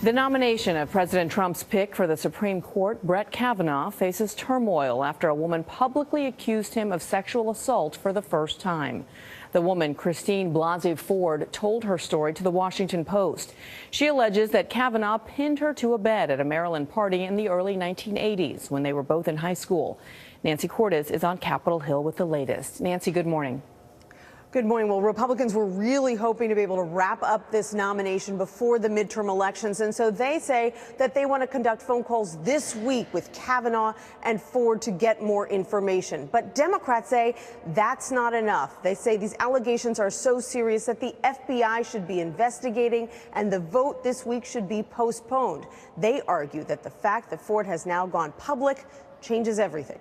The nomination of President Trump's pick for the Supreme Court, Brett Kavanaugh, faces turmoil after a woman publicly accused him of sexual assault for the first time. The woman, Christine Blasey Ford, told her story to the Washington Post. She alleges that Kavanaugh pinned her to a bed at a Maryland party in the early 1980s when they were both in high school. Nancy Cordes is on Capitol Hill with the latest. Nancy, good morning. Good morning. Well, Republicans were really hoping to be able to wrap up this nomination before the midterm elections. And so they say that they want to conduct phone calls this week with Kavanaugh and Ford to get more information. But Democrats say that's not enough. They say these allegations are so serious that the FBI should be investigating and the vote this week should be postponed. They argue that the fact that Ford has now gone public changes everything.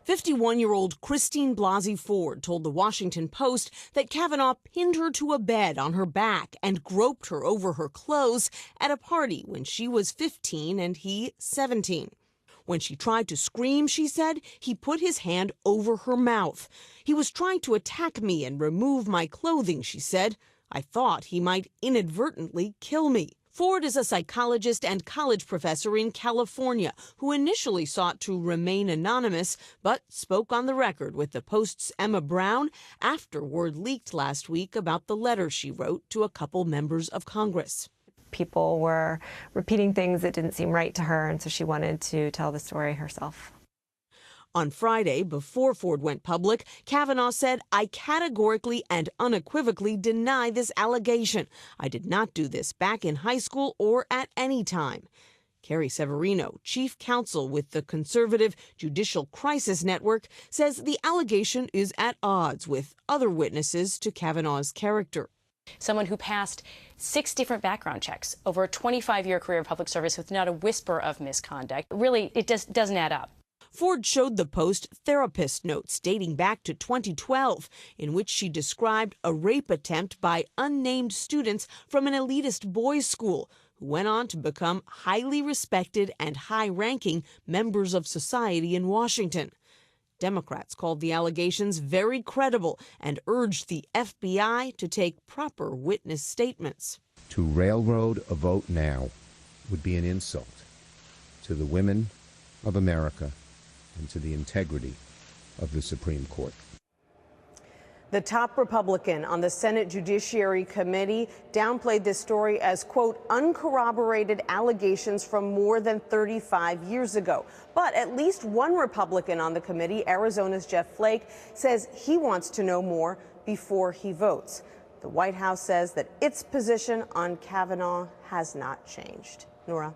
51-year-old Christine Blasey Ford told the Washington Post that Kavanaugh pinned her to a bed on her back and groped her over her clothes at a party when she was 15 and he 17. When she tried to scream, she said, he put his hand over her mouth. He was trying to attack me and remove my clothing, she said. I thought he might inadvertently kill me. Ford is a psychologist and college professor in California who initially sought to remain anonymous, but spoke on the record with the Post's Emma Brown after word leaked last week about the letter she wrote to a couple members of Congress. People were repeating things that didn't seem right to her, and so she wanted to tell the story herself. On Friday, before Ford went public, Kavanaugh said, I categorically and unequivocally deny this allegation. I did not do this back in high school or at any time. Carrie Severino, chief counsel with the conservative Judicial Crisis Network, says the allegation is at odds with other witnesses to Kavanaugh's character. Someone who passed 6 different background checks over a 25-year career in public service with not a whisper of misconduct. Really, it just doesn't add up. Ford showed the Post therapist notes dating back to 2012, in which she described a rape attempt by unnamed students from an elitist boys' school, who went on to become highly respected and high-ranking members of society in Washington. Democrats called the allegations very credible and urged the FBI to take proper witness statements. To railroad a vote now would be an insult to the women of America and to the integrity of the Supreme Court. The top Republican on the Senate Judiciary Committee downplayed this story as, quote, uncorroborated allegations from more than 35 years ago. But at least one Republican on the committee, Arizona's Jeff Flake, says he wants to know more before he votes. The White House says that its position on Kavanaugh has not changed. Nora?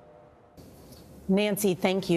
Nancy, thank you.